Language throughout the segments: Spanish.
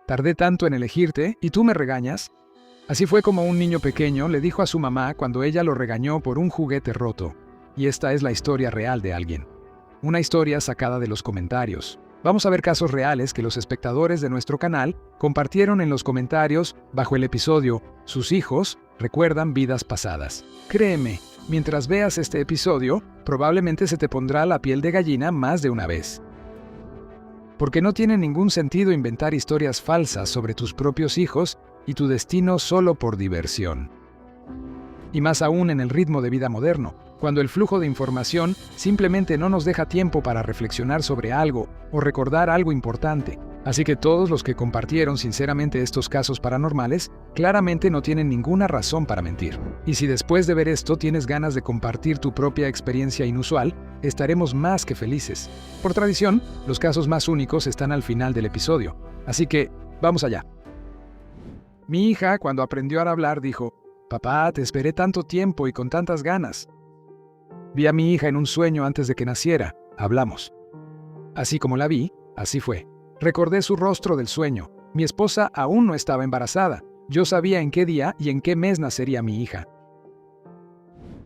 Tardé tanto en elegirte y tú me regañas. Así fue como un niño pequeño le dijo a su mamá cuando ella lo regañó por un juguete roto. Y esta es la historia real de alguien. Una historia sacada de los comentarios. Vamos a ver casos reales que los espectadores de nuestro canal compartieron en los comentarios bajo el episodio Sus hijos recuerdan vidas pasadas. Créeme, mientras veas este episodio, probablemente se te pondrá la piel de gallina más de una vez. Porque no tiene ningún sentido inventar historias falsas sobre tus propios hijos y tu destino solo por diversión. Y más aún en el ritmo de vida moderno, cuando el flujo de información simplemente no nos deja tiempo para reflexionar sobre algo o recordar algo importante. Así que todos los que compartieron sinceramente estos casos paranormales, claramente no tienen ninguna razón para mentir. Y si después de ver esto tienes ganas de compartir tu propia experiencia inusual, estaremos más que felices. Por tradición, los casos más únicos están al final del episodio. Así que, vamos allá. Mi hija, cuando aprendió a hablar, dijo: «Papá, te esperé tanto tiempo y con tantas ganas». Vi a mi hija en un sueño antes de que naciera. Hablamos. Así como la vi, así fue. Recordé su rostro del sueño. Mi esposa aún no estaba embarazada. Yo sabía en qué día y en qué mes nacería mi hija.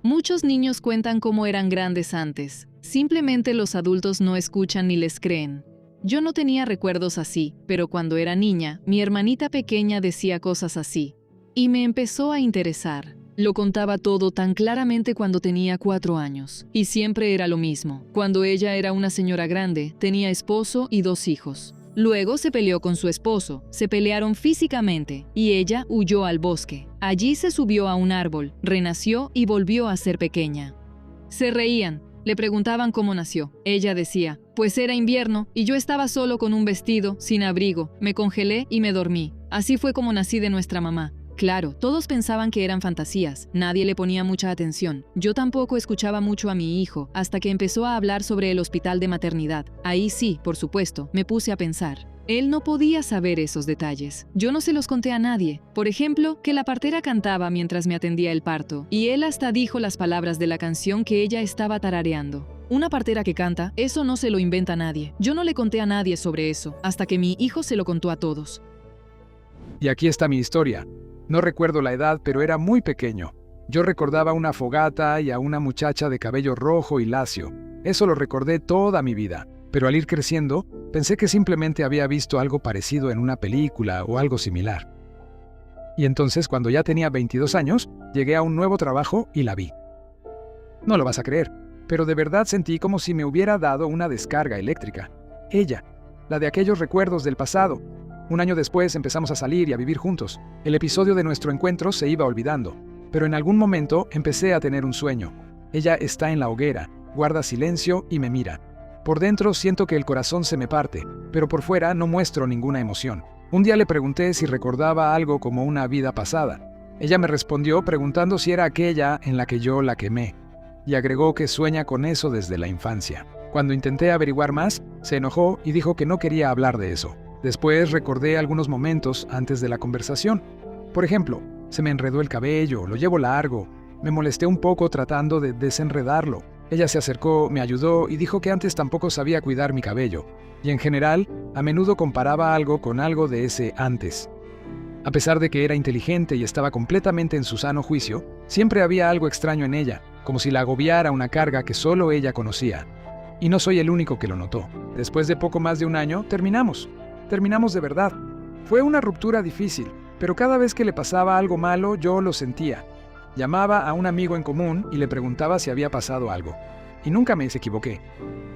Muchos niños cuentan cómo eran grandes antes. Simplemente los adultos no escuchan ni les creen. Yo no tenía recuerdos así, pero cuando era niña, mi hermanita pequeña decía cosas así. Y me empezó a interesar. Lo contaba todo tan claramente cuando tenía 4 años. Y siempre era lo mismo. Cuando ella era una señora grande, tenía esposo y 2 hijos. Luego se peleó con su esposo, se pelearon físicamente y ella huyó al bosque. Allí se subió a un árbol, renació y volvió a ser pequeña. Se reían, le preguntaban cómo nació. Ella decía: «Pues era invierno y yo estaba solo con un vestido, sin abrigo, me congelé y me dormí. Así fue como nací de nuestra mamá». Claro, todos pensaban que eran fantasías, nadie le ponía mucha atención. Yo tampoco escuchaba mucho a mi hijo, hasta que empezó a hablar sobre el hospital de maternidad. Ahí sí, por supuesto, me puse a pensar. Él no podía saber esos detalles. Yo no se los conté a nadie. Por ejemplo, que la partera cantaba mientras me atendía el parto, y él hasta dijo las palabras de la canción que ella estaba tarareando. Una partera que canta, eso no se lo inventa nadie. Yo no le conté a nadie sobre eso, hasta que mi hijo se lo contó a todos. Y aquí está mi historia. No recuerdo la edad, pero era muy pequeño. Yo recordaba una fogata y a una muchacha de cabello rojo y lacio. Eso lo recordé toda mi vida. Pero al ir creciendo, pensé que simplemente había visto algo parecido en una película o algo similar. Y entonces, cuando ya tenía 22 años, llegué a un nuevo trabajo y la vi. No lo vas a creer, pero de verdad sentí como si me hubiera dado una descarga eléctrica. Ella, la de aquellos recuerdos del pasado. Un año después empezamos a salir y a vivir juntos. El episodio de nuestro encuentro se iba olvidando, pero en algún momento empecé a tener un sueño. Ella está en la hoguera, guarda silencio y me mira. Por dentro siento que el corazón se me parte, pero por fuera no muestro ninguna emoción. Un día le pregunté si recordaba algo como una vida pasada. Ella me respondió preguntando si era aquella en la que yo la quemé, y agregó que sueña con eso desde la infancia. Cuando intenté averiguar más, se enojó y dijo que no quería hablar de eso. Después recordé algunos momentos antes de la conversación. Por ejemplo, se me enredó el cabello, lo llevo largo. Me molesté un poco tratando de desenredarlo. Ella se acercó, me ayudó y dijo que antes tampoco sabía cuidar mi cabello. Y en general, a menudo comparaba algo con algo de ese antes. A pesar de que era inteligente y estaba completamente en su sano juicio, siempre había algo extraño en ella, como si la agobiara una carga que solo ella conocía. Y no soy el único que lo notó. Después de poco más de un año, terminamos. Terminamos de verdad. Fue una ruptura difícil, pero cada vez que le pasaba algo malo, yo lo sentía. Llamaba a un amigo en común y le preguntaba si había pasado algo. Y nunca me equivoqué.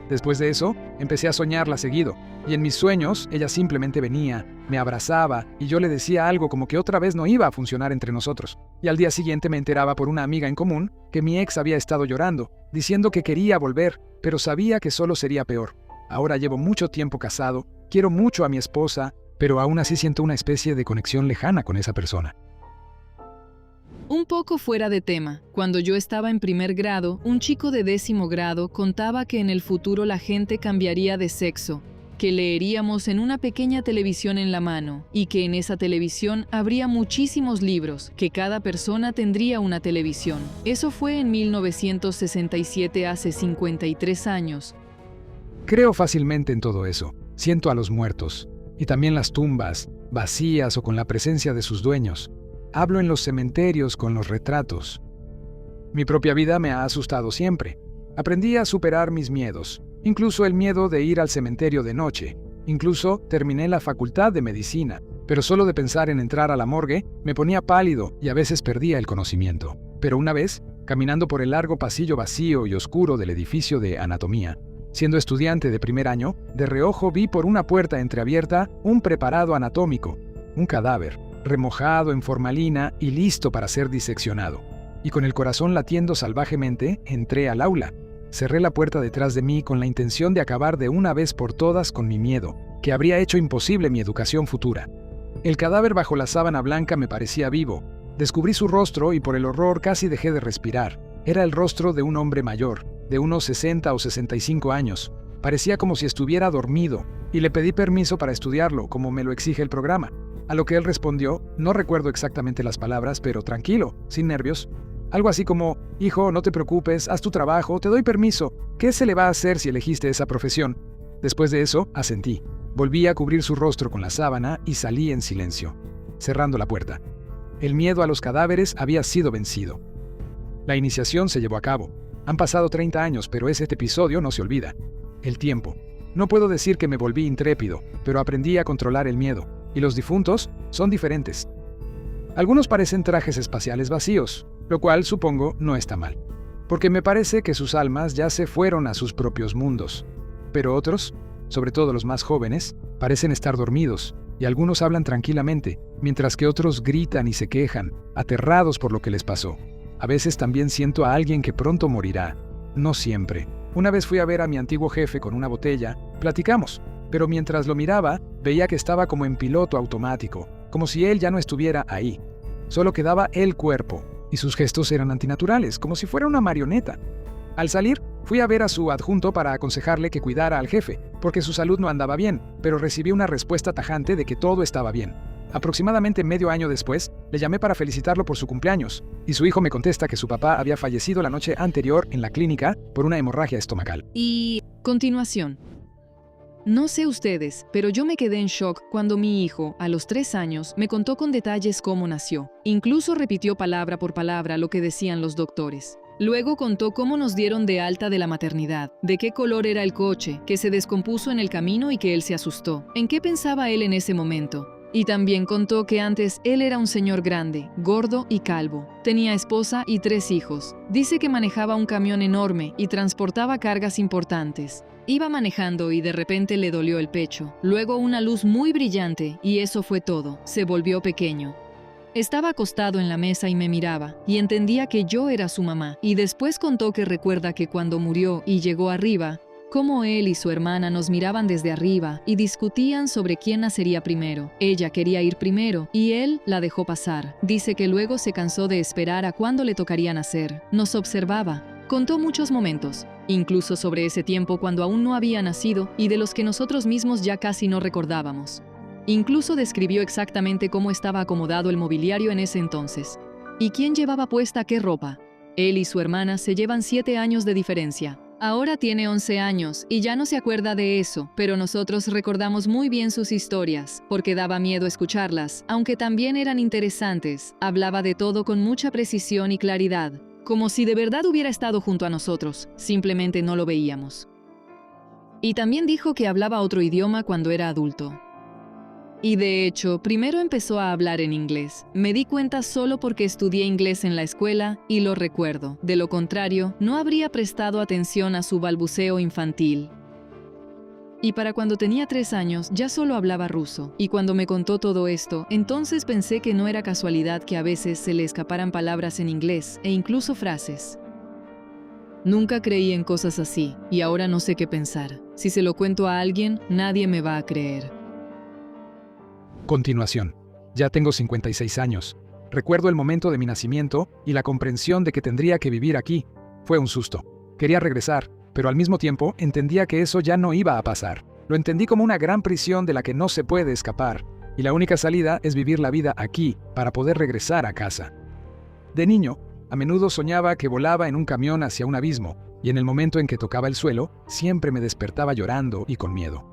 Después de eso, empecé a soñarla seguido. Y en mis sueños, ella simplemente venía, me abrazaba y yo le decía algo como que otra vez no iba a funcionar entre nosotros. Y al día siguiente me enteraba por una amiga en común que mi ex había estado llorando, diciendo que quería volver, pero sabía que solo sería peor. Ahora llevo mucho tiempo casado, quiero mucho a mi esposa, pero aún así siento una especie de conexión lejana con esa persona. Un poco fuera de tema, cuando yo estaba en primer grado, un chico de 10º grado contaba que en el futuro la gente cambiaría de sexo, que leeríamos en una pequeña televisión en la mano, y que en esa televisión habría muchísimos libros, que cada persona tendría una televisión. Eso fue en 1967, hace 53 años. Creo fácilmente en todo eso. Siento a los muertos. Y también las tumbas, vacías o con la presencia de sus dueños. Hablo en los cementerios con los retratos. Mi propia vida me ha asustado siempre. Aprendí a superar mis miedos, incluso el miedo de ir al cementerio de noche. Incluso terminé la facultad de medicina, pero solo de pensar en entrar a la morgue me ponía pálido y a veces perdía el conocimiento. Pero una vez, caminando por el largo pasillo vacío y oscuro del edificio de anatomía, siendo estudiante de primer año, de reojo vi por una puerta entreabierta un preparado anatómico, un cadáver, remojado en formalina y listo para ser diseccionado. Y con el corazón latiendo salvajemente, entré al aula. Cerré la puerta detrás de mí con la intención de acabar de una vez por todas con mi miedo, que habría hecho imposible mi educación futura. El cadáver bajo la sábana blanca me parecía vivo. Descubrí su rostro y por el horror casi dejé de respirar. Era el rostro de un hombre mayor, de unos 60 o 65 años. Parecía como si estuviera dormido, y le pedí permiso para estudiarlo, como me lo exige el programa. A lo que él respondió, no recuerdo exactamente las palabras, pero tranquilo, sin nervios. Algo así como, hijo, no te preocupes, haz tu trabajo, te doy permiso. ¿Qué se le va a hacer si elegiste esa profesión? Después de eso, asentí. Volví a cubrir su rostro con la sábana y salí en silencio, cerrando la puerta. El miedo a los cadáveres había sido vencido. La iniciación se llevó a cabo. Han pasado 30 años, pero este episodio no se olvida. El tiempo. No puedo decir que me volví intrépido, pero aprendí a controlar el miedo. Y los difuntos son diferentes. Algunos parecen trajes espaciales vacíos, lo cual, supongo, no está mal, porque me parece que sus almas ya se fueron a sus propios mundos. Pero otros, sobre todo los más jóvenes, parecen estar dormidos, y algunos hablan tranquilamente, mientras que otros gritan y se quejan, aterrados por lo que les pasó. A veces también siento a alguien que pronto morirá. No siempre. Una vez fui a ver a mi antiguo jefe con una botella, platicamos, pero mientras lo miraba, veía que estaba como en piloto automático, como si él ya no estuviera ahí. Solo quedaba el cuerpo, y sus gestos eran antinaturales, como si fuera una marioneta. Al salir, fui a ver a su adjunto para aconsejarle que cuidara al jefe, porque su salud no andaba bien, pero recibí una respuesta tajante de que todo estaba bien. Aproximadamente medio año después, le llamé para felicitarlo por su cumpleaños, y su hijo me contesta que su papá había fallecido la noche anterior en la clínica por una hemorragia estomacal. Y continuación. No sé ustedes, pero yo me quedé en shock cuando mi hijo, a los 3 años, me contó con detalles cómo nació. Incluso repitió palabra por palabra lo que decían los doctores. Luego contó cómo nos dieron de alta de la maternidad, de qué color era el coche, que se descompuso en el camino y que él se asustó. ¿En qué pensaba él en ese momento? Y también contó que antes él era un señor grande, gordo y calvo. Tenía esposa y 3 hijos. Dice que manejaba un camión enorme y transportaba cargas importantes. Iba manejando y de repente le dolió el pecho. Luego una luz muy brillante y eso fue todo. Se volvió pequeño. Estaba acostado en la mesa y me miraba, y entendía que yo era su mamá. Y después contó que recuerda que cuando murió y llegó arriba, cómo él y su hermana nos miraban desde arriba y discutían sobre quién nacería primero. Ella quería ir primero y él la dejó pasar. Dice que luego se cansó de esperar a cuándo le tocaría nacer. Nos observaba. Contó muchos momentos, incluso sobre ese tiempo cuando aún no había nacido y de los que nosotros mismos ya casi no recordábamos. Incluso describió exactamente cómo estaba acomodado el mobiliario en ese entonces. ¿Y quién llevaba puesta qué ropa? Él y su hermana se llevan 7 años de diferencia. Ahora tiene 11 años y ya no se acuerda de eso, pero nosotros recordamos muy bien sus historias, porque daba miedo escucharlas, aunque también eran interesantes. Hablaba de todo con mucha precisión y claridad, como si de verdad hubiera estado junto a nosotros, simplemente no lo veíamos. Y también dijo que hablaba otro idioma cuando era adulto. Y de hecho, primero empezó a hablar en inglés. Me di cuenta solo porque estudié inglés en la escuela y lo recuerdo. De lo contrario, no habría prestado atención a su balbuceo infantil. Y para cuando tenía 3 años, ya solo hablaba ruso. Y cuando me contó todo esto, entonces pensé que no era casualidad que a veces se le escaparan palabras en inglés e incluso frases. Nunca creí en cosas así, y ahora no sé qué pensar. Si se lo cuento a alguien, nadie me va a creer. Continuación. Ya tengo 56 años. Recuerdo el momento de mi nacimiento y la comprensión de que tendría que vivir aquí. Fue un susto. Quería regresar, pero al mismo tiempo entendía que eso ya no iba a pasar. Lo entendí como una gran prisión de la que no se puede escapar, y la única salida es vivir la vida aquí para poder regresar a casa. De niño, a menudo soñaba que volaba en un camión hacia un abismo, y en el momento en que tocaba el suelo, siempre me despertaba llorando y con miedo.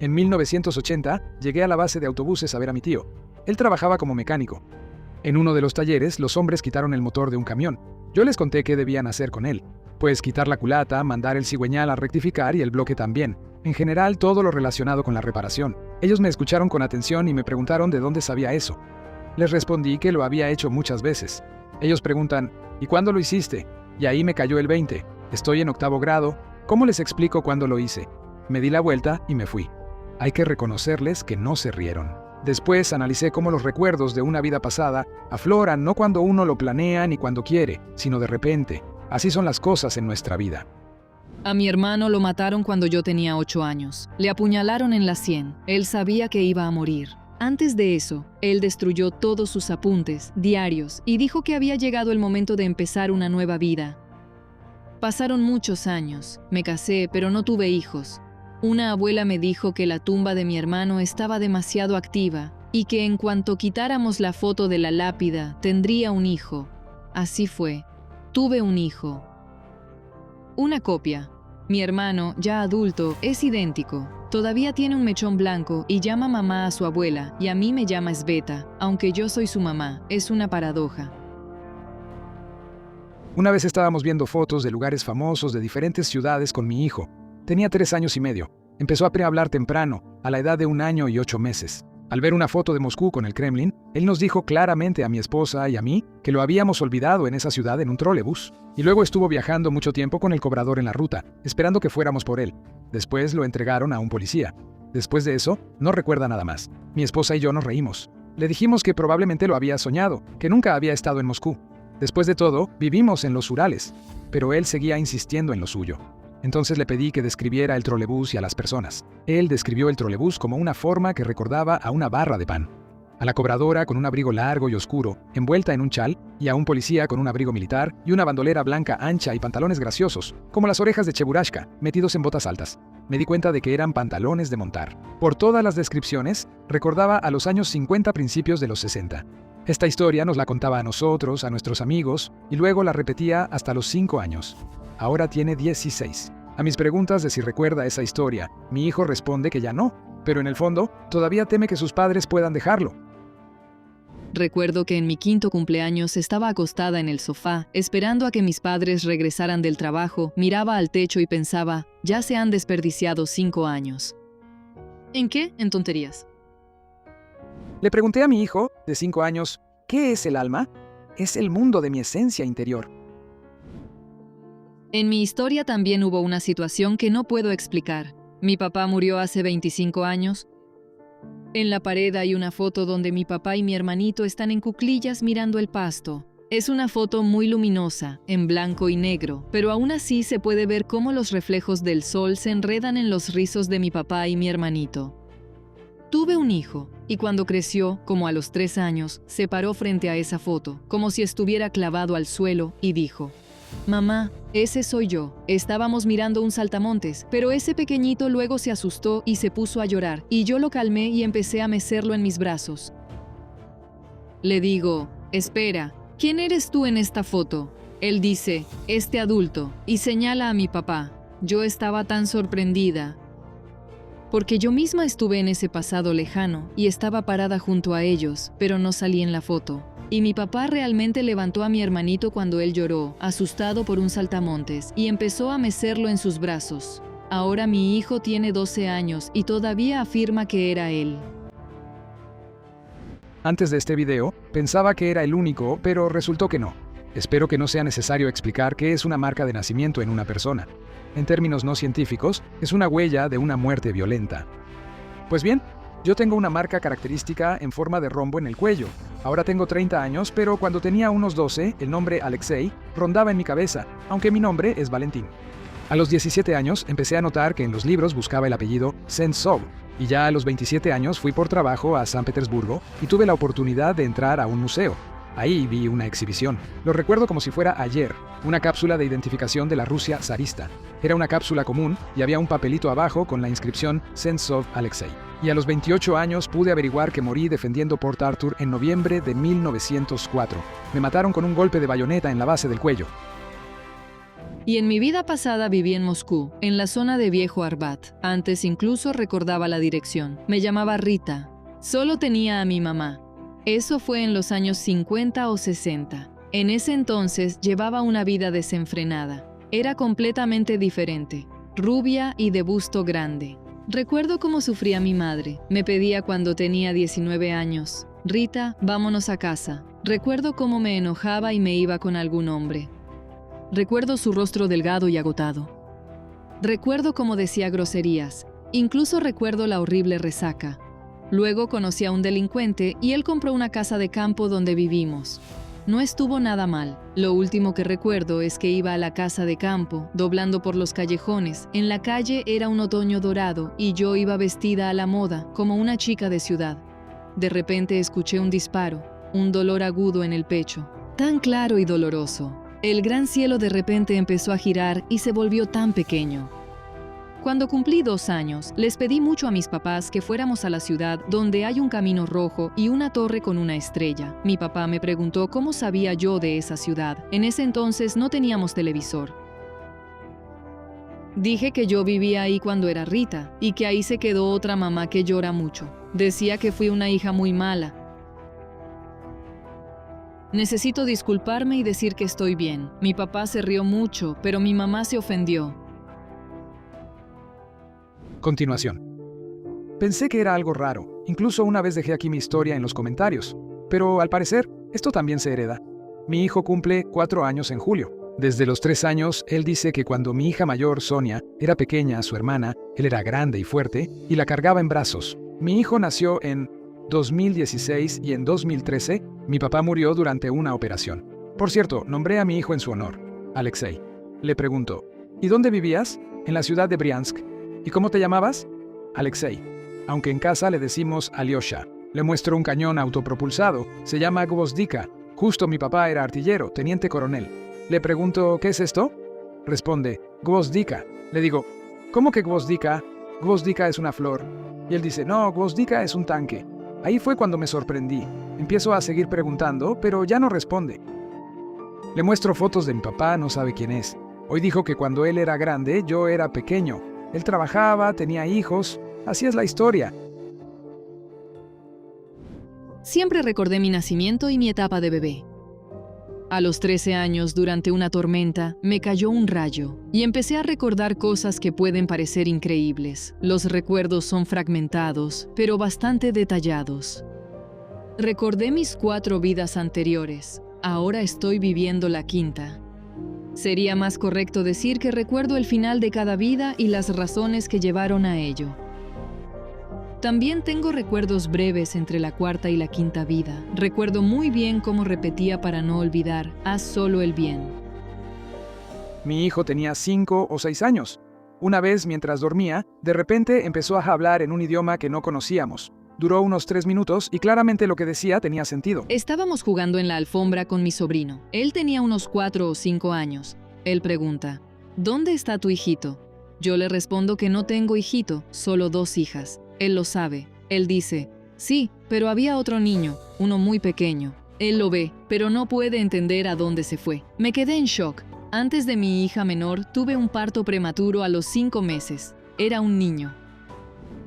En 1980, llegué a la base de autobuses a ver a mi tío. Él trabajaba como mecánico. En uno de los talleres, los hombres quitaron el motor de un camión. Yo les conté qué debían hacer con él. Pues quitar la culata, mandar el cigüeñal a rectificar y el bloque también. En general, todo lo relacionado con la reparación. Ellos me escucharon con atención y me preguntaron de dónde sabía eso. Les respondí que lo había hecho muchas veces. Ellos preguntan, ¿y cuándo lo hiciste? Y ahí me cayó el 20. Estoy en 8º grado. ¿Cómo les explico cuándo lo hice? Me di la vuelta y me fui. Hay que reconocerles que no se rieron. Después analicé cómo los recuerdos de una vida pasada afloran no cuando uno lo planea ni cuando quiere, sino de repente. Así son las cosas en nuestra vida. A mi hermano lo mataron cuando yo tenía 8 años. Le apuñalaron en la sien. Él sabía que iba a morir. Antes de eso, él destruyó todos sus apuntes, diarios, y dijo que había llegado el momento de empezar una nueva vida. Pasaron muchos años. Me casé, pero no tuve hijos. Una abuela me dijo que la tumba de mi hermano estaba demasiado activa y que en cuanto quitáramos la foto de la lápida, tendría un hijo. Así fue. Tuve un hijo. Una copia. Mi hermano, ya adulto, es idéntico. Todavía tiene un mechón blanco y llama mamá a su abuela, y a mí me llama Sveta, aunque yo soy su mamá. Es una paradoja. Una vez estábamos viendo fotos de lugares famosos de diferentes ciudades con mi hijo. Tenía 3 años y medio. Empezó a prehablar temprano, a la edad de 1 año y 8 meses. Al ver una foto de Moscú con el Kremlin, él nos dijo claramente a mi esposa y a mí que lo habíamos olvidado en esa ciudad en un trolebús. Y luego estuvo viajando mucho tiempo con el cobrador en la ruta, esperando que fuéramos por él. Después lo entregaron a un policía. Después de eso, no recuerda nada más. Mi esposa y yo nos reímos. Le dijimos que probablemente lo había soñado, que nunca había estado en Moscú. Después de todo, vivimos en los Urales, pero él seguía insistiendo en lo suyo. Entonces le pedí que describiera el trolebús y a las personas. Él describió el trolebús como una forma que recordaba a una barra de pan. A la cobradora con un abrigo largo y oscuro, envuelta en un chal, y a un policía con un abrigo militar y una bandolera blanca ancha y pantalones graciosos, como las orejas de Cheburashka, metidos en botas altas. Me di cuenta de que eran pantalones de montar. Por todas las descripciones, recordaba a los años 50, principios de los 60. Esta historia nos la contaba a nosotros, a nuestros amigos, y luego la repetía hasta los 5 años. Ahora tiene 16. A mis preguntas de si recuerda esa historia, mi hijo responde que ya no, pero en el fondo, todavía teme que sus padres puedan dejarlo. Recuerdo que en mi 5º cumpleaños estaba acostada en el sofá, esperando a que mis padres regresaran del trabajo, miraba al techo y pensaba, ya se han desperdiciado 5 años. ¿En qué? En tonterías. Le pregunté a mi hijo, de 5 años, ¿qué es el alma? Es el mundo de mi esencia interior. En mi historia también hubo una situación que no puedo explicar. Mi papá murió hace 25 años. En la pared hay una foto donde mi papá y mi hermanito están en cuclillas mirando el pasto. Es una foto muy luminosa, en blanco y negro, pero aún así se puede ver cómo los reflejos del sol se enredan en los rizos de mi papá y mi hermanito. Tuve un hijo, y cuando creció, como a los 3 años, se paró frente a esa foto, como si estuviera clavado al suelo, y dijo: «Mamá, ese soy yo. Estábamos mirando un saltamontes, pero ese pequeñito luego se asustó y se puso a llorar, y yo lo calmé y empecé a mecerlo en mis brazos». Le digo: «Espera, ¿quién eres tú en esta foto?». Él dice: «Este adulto», y señala a mi papá. Yo estaba tan sorprendida, porque yo misma estuve en ese pasado lejano y estaba parada junto a ellos, pero no salí en la foto. Y mi papá realmente levantó a mi hermanito cuando él lloró, asustado por un saltamontes, y empezó a mecerlo en sus brazos. Ahora mi hijo tiene 12 años y todavía afirma que era él. Antes de este video, pensaba que era el único, pero resultó que no. Espero que no sea necesario explicar qué es una marca de nacimiento en una persona. En términos no científicos, es una huella de una muerte violenta. Pues bien, yo tengo una marca característica en forma de rombo en el cuello. Ahora tengo 30 años, pero cuando tenía unos 12, el nombre Alexei rondaba en mi cabeza, aunque mi nombre es Valentín. A los 17 años empecé a notar que en los libros buscaba el apellido Sentsov, y ya a los 27 años fui por trabajo a San Petersburgo y tuve la oportunidad de entrar a un museo. Ahí vi una exhibición. Lo recuerdo como si fuera ayer, una cápsula de identificación de la Rusia zarista. Era una cápsula común y había un papelito abajo con la inscripción Sentsov Alexei. Y a los 28 años pude averiguar que morí defendiendo Port Arthur en noviembre de 1904. Me mataron con un golpe de bayoneta en la base del cuello. Y en mi vida pasada viví en Moscú, en la zona de Viejo Arbat. Antes incluso recordaba la dirección. Me llamaba Rita. Solo tenía a mi mamá. Eso fue en los años 50 o 60. En ese entonces llevaba una vida desenfrenada. Era completamente diferente, rubia y de busto grande. Recuerdo cómo sufría mi madre. Me pedía cuando tenía 19 años: Rita, vámonos a casa. Recuerdo cómo me enojaba y me iba con algún hombre. Recuerdo su rostro delgado y agotado. Recuerdo cómo decía groserías. Incluso recuerdo la horrible resaca. Luego conocí a un delincuente y él compró una casa de campo donde vivimos. No estuvo nada mal. Lo último que recuerdo es que iba a la casa de campo, doblando por los callejones. En la calle era un otoño dorado y yo iba vestida a la moda, como una chica de ciudad. De repente escuché un disparo, un dolor agudo en el pecho, tan claro y doloroso. El gran cielo de repente empezó a girar y se volvió tan pequeño. Cuando cumplí 2 años, les pedí mucho a mis papás que fuéramos a la ciudad donde hay un camino rojo y una torre con una estrella. Mi papá me preguntó cómo sabía yo de esa ciudad. En ese entonces no teníamos televisor. Dije que yo vivía ahí cuando era Rita y que ahí se quedó otra mamá que llora mucho. Decía que fui una hija muy mala. Necesito disculparme y decir que estoy bien. Mi papá se rió mucho, pero mi mamá se ofendió. Continuación. Pensé que era algo raro. Incluso una vez dejé aquí mi historia en los comentarios. Pero al parecer, esto también se hereda. Mi hijo cumple 4 años en julio. Desde los 3 años, él dice que cuando mi hija mayor, Sonia, era pequeña, su hermana, él era grande y fuerte, y la cargaba en brazos. Mi hijo nació en 2016 y en 2013, mi papá murió durante una operación. Por cierto, nombré a mi hijo en su honor, Alexei. Le pregunto, ¿y dónde vivías? En la ciudad de Briansk. ¿Y cómo te llamabas? Alexei. Aunque en casa le decimos Alyosha. Le muestro un cañón autopropulsado. Se llama Gvozdika. Justo mi papá era artillero, teniente coronel. Le pregunto, ¿qué es esto? Responde, Gvozdika. Le digo, ¿cómo que Gvozdika? Gvozdika es una flor. Y él dice, no, Gvozdika es un tanque. Ahí fue cuando me sorprendí. Empiezo a seguir preguntando, pero ya no responde. Le muestro fotos de mi papá, no sabe quién es. Hoy dijo que cuando él era grande, yo era pequeño. Él trabajaba, tenía hijos. Así es la historia. Siempre recordé mi nacimiento y mi etapa de bebé. A los 13 años, durante una tormenta, me cayó un rayo y empecé a recordar cosas que pueden parecer increíbles. Los recuerdos son fragmentados, pero bastante detallados. Recordé mis 4 vidas anteriores. Ahora estoy viviendo la 5ª. Sería más correcto decir que recuerdo el final de cada vida y las razones que llevaron a ello. También tengo recuerdos breves entre la 4ª y la 5ª vida. Recuerdo muy bien cómo repetía para no olvidar, haz solo el bien. Mi hijo tenía 5 o 6 años. Una vez, mientras dormía, de repente empezó a hablar en un idioma que no conocíamos. Duró unos 3 minutos y claramente lo que decía tenía sentido. Estábamos jugando en la alfombra con mi sobrino. Él tenía unos 4 o 5 años. Él pregunta, ¿dónde está tu hijito? Yo le respondo que no tengo hijito, solo 2 hijas. Él lo sabe. Él dice, sí, pero había otro niño, uno muy pequeño. Él lo ve, pero no puede entender a dónde se fue. Me quedé en shock. Antes de mi hija menor, tuve un parto prematuro a los 5 meses. Era un niño.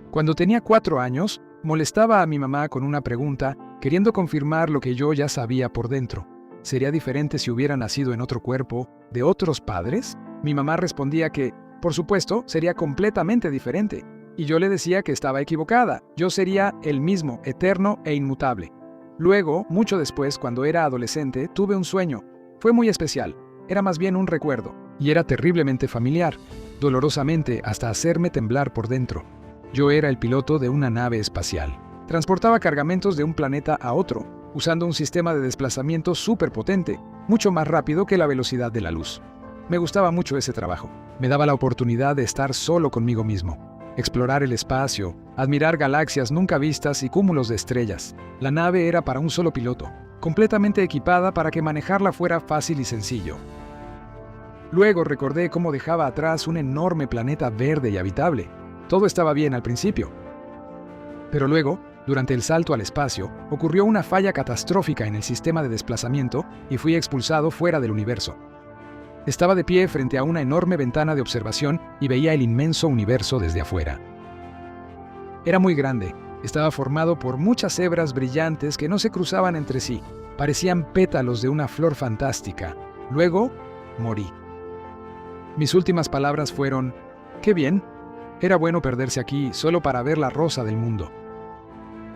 Cuando tenía 4 años, molestaba a mi mamá con una pregunta, queriendo confirmar lo que yo ya sabía por dentro. ¿Sería diferente si hubiera nacido en otro cuerpo, de otros padres? Mi mamá respondía que, por supuesto, sería completamente diferente. Y yo le decía que estaba equivocada. Yo sería el mismo, eterno e inmutable. Luego, mucho después, cuando era adolescente, tuve un sueño. Fue muy especial. Era más bien un recuerdo. Y era terriblemente familiar, dolorosamente hasta hacerme temblar por dentro. Yo era el piloto de una nave espacial. Transportaba cargamentos de un planeta a otro, usando un sistema de desplazamiento superpotente, mucho más rápido que la velocidad de la luz. Me gustaba mucho ese trabajo. Me daba la oportunidad de estar solo conmigo mismo. Explorar el espacio, admirar galaxias nunca vistas y cúmulos de estrellas. La nave era para un solo piloto, completamente equipada para que manejarla fuera fácil y sencillo. Luego recordé cómo dejaba atrás un enorme planeta verde y habitable. Todo estaba bien al principio. Pero luego, durante el salto al espacio, ocurrió una falla catastrófica en el sistema de desplazamiento y fui expulsado fuera del universo. Estaba de pie frente a una enorme ventana de observación y veía el inmenso universo desde afuera. Era muy grande, estaba formado por muchas hebras brillantes que no se cruzaban entre sí, parecían pétalos de una flor fantástica. Luego, morí. Mis últimas palabras fueron: «¡Qué bien! Era bueno perderse aquí solo para ver la rosa del mundo».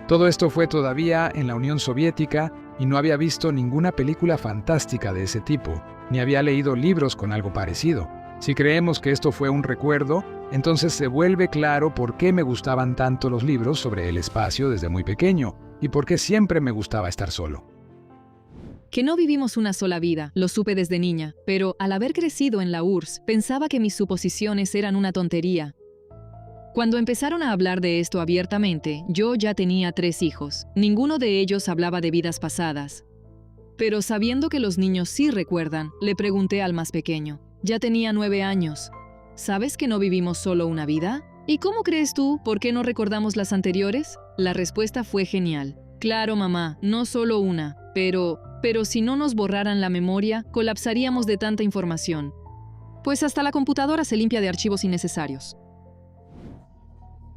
Todo esto fue todavía en la Unión Soviética y no había visto ninguna película fantástica de ese tipo, ni había leído libros con algo parecido. Si creemos que esto fue un recuerdo, entonces se vuelve claro por qué me gustaban tanto los libros sobre el espacio desde muy pequeño y por qué siempre me gustaba estar solo. Que no vivimos una sola vida, lo supe desde niña, pero al haber crecido en la URSS, pensaba que mis suposiciones eran una tontería. Cuando empezaron a hablar de esto abiertamente, yo ya tenía 3 hijos. Ninguno de ellos hablaba de vidas pasadas. Pero sabiendo que los niños sí recuerdan, le pregunté al más pequeño. Ya tenía 9 años. ¿Sabes que no vivimos solo una vida? ¿Y cómo crees tú por qué no recordamos las anteriores? La respuesta fue genial. Claro, mamá, no solo una, pero si no nos borraran la memoria, colapsaríamos de tanta información. Pues hasta la computadora se limpia de archivos innecesarios.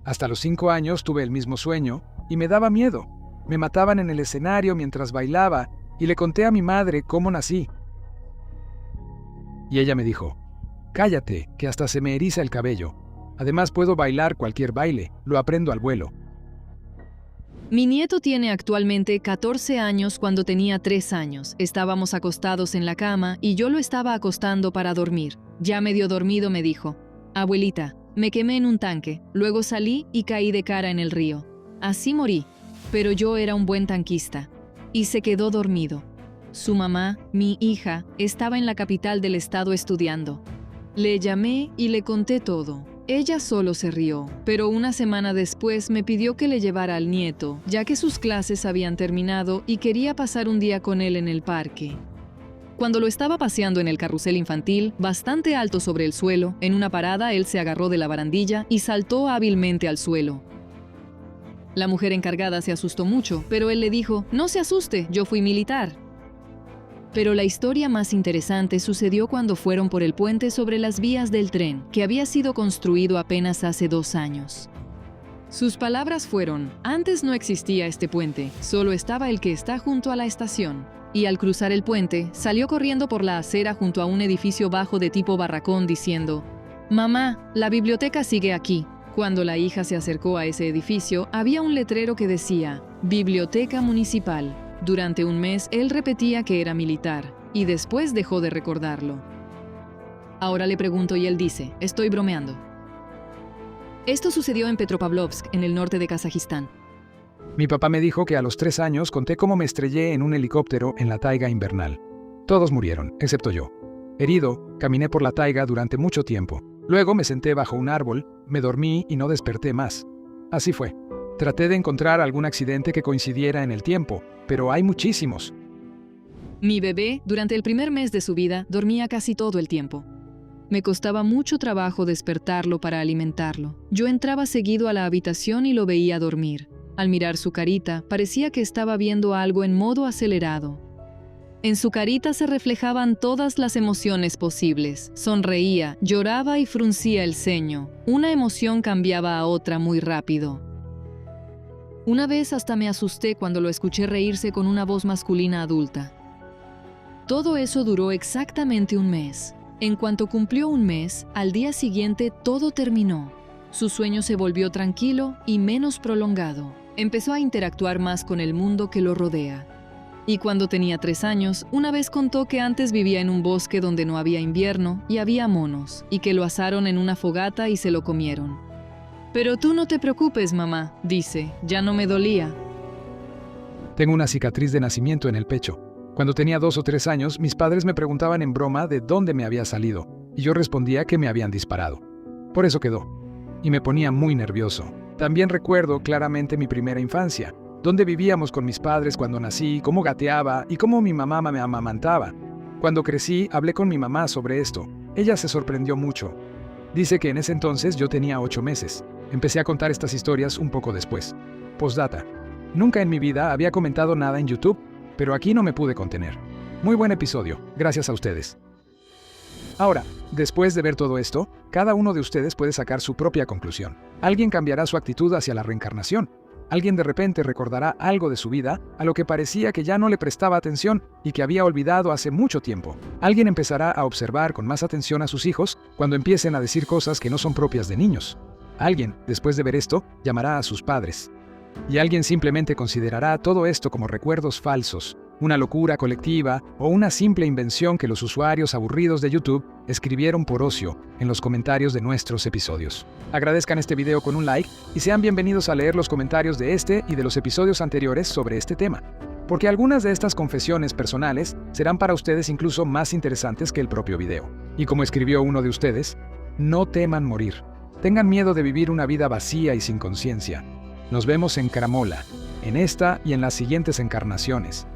Hasta los 5 años tuve el mismo sueño y me daba miedo. Me mataban en el escenario mientras bailaba y le conté a mi madre cómo nací. Y ella me dijo: «Cállate, que hasta se me eriza el cabello. Además puedo bailar cualquier baile, lo aprendo al vuelo». Mi nieto tiene actualmente 14 años cuando tenía 3 años. Estábamos acostados en la cama y yo lo estaba acostando para dormir. Ya medio dormido me dijo: «Abuelita, me quemé en un tanque, luego salí y caí de cara en el río. Así morí, pero yo era un buen tanquista». Y se quedó dormido. Su mamá, mi hija, estaba en la capital del estado estudiando. Le llamé y le conté todo. Ella solo se rió, pero una semana después me pidió que le llevara al nieto, ya que sus clases habían terminado y quería pasar un día con él en el parque. Cuando lo estaba paseando en el carrusel infantil, bastante alto sobre el suelo, en una parada él se agarró de la barandilla y saltó hábilmente al suelo. La mujer encargada se asustó mucho, pero él le dijo: «No se asuste, yo fui militar». Pero la historia más interesante sucedió cuando fueron por el puente sobre las vías del tren, que había sido construido apenas hace 2 años. Sus palabras fueron: «Antes no existía este puente, solo estaba el que está junto a la estación». Y al cruzar el puente, salió corriendo por la acera junto a un edificio bajo de tipo barracón diciendo: «Mamá, la biblioteca sigue aquí». Cuando la hija se acercó a ese edificio, había un letrero que decía: «Biblioteca Municipal». Durante un mes, él repetía que era militar, y después dejó de recordarlo. Ahora le pregunto y él dice: «Estoy bromeando». Esto sucedió en Petropavlovsk, en el norte de Kazajistán. Mi papá me dijo que a los 3 años conté cómo me estrellé en un helicóptero en la taiga invernal. Todos murieron, excepto yo. Herido, caminé por la taiga durante mucho tiempo. Luego me senté bajo un árbol, me dormí y no desperté más. Así fue. Traté de encontrar algún accidente que coincidiera en el tiempo, pero hay muchísimos. Mi bebé, durante el primer mes de su vida, dormía casi todo el tiempo. Me costaba mucho trabajo despertarlo para alimentarlo. Yo entraba seguido a la habitación y lo veía dormir. Al mirar su carita, parecía que estaba viendo algo en modo acelerado. En su carita se reflejaban todas las emociones posibles. Sonreía, lloraba y fruncía el ceño. Una emoción cambiaba a otra muy rápido. Una vez hasta me asusté cuando lo escuché reírse con una voz masculina adulta. Todo eso duró exactamente un mes. En cuanto cumplió un mes, al día siguiente todo terminó. Su sueño se volvió tranquilo y menos prolongado. Empezó a interactuar más con el mundo que lo rodea. Y cuando tenía 3 años, una vez contó que antes vivía en un bosque donde no había invierno y había monos, y que lo asaron en una fogata y se lo comieron. «Pero tú no te preocupes, mamá», dice, «ya no me dolía». Tengo una cicatriz de nacimiento en el pecho. Cuando tenía 2 o 3 años, mis padres me preguntaban en broma de dónde me había salido, y yo respondía que me habían disparado. Por eso quedó. Y me ponía muy nervioso. También recuerdo claramente mi primera infancia, dónde vivíamos con mis padres cuando nací, cómo gateaba y cómo mi mamá me amamantaba. Cuando crecí, hablé con mi mamá sobre esto. Ella se sorprendió mucho. Dice que en ese entonces yo tenía 8 meses. Empecé a contar estas historias un poco después. Postdata. Nunca en mi vida había comentado nada en YouTube, pero aquí no me pude contener. Muy buen episodio. Gracias a ustedes. Ahora, después de ver todo esto, cada uno de ustedes puede sacar su propia conclusión. Alguien cambiará su actitud hacia la reencarnación. Alguien de repente recordará algo de su vida a lo que parecía que ya no le prestaba atención y que había olvidado hace mucho tiempo. Alguien empezará a observar con más atención a sus hijos cuando empiecen a decir cosas que no son propias de niños. Alguien, después de ver esto, llamará a sus padres. Y alguien simplemente considerará todo esto como recuerdos falsos, una locura colectiva o una simple invención que los usuarios aburridos de YouTube escribieron por ocio en los comentarios de nuestros episodios. Agradezcan este video con un like y sean bienvenidos a leer los comentarios de este y de los episodios anteriores sobre este tema, porque algunas de estas confesiones personales serán para ustedes incluso más interesantes que el propio video. Y como escribió uno de ustedes, no teman morir. Tengan miedo de vivir una vida vacía y sin conciencia. Nos vemos en Caramola, en esta y en las siguientes encarnaciones.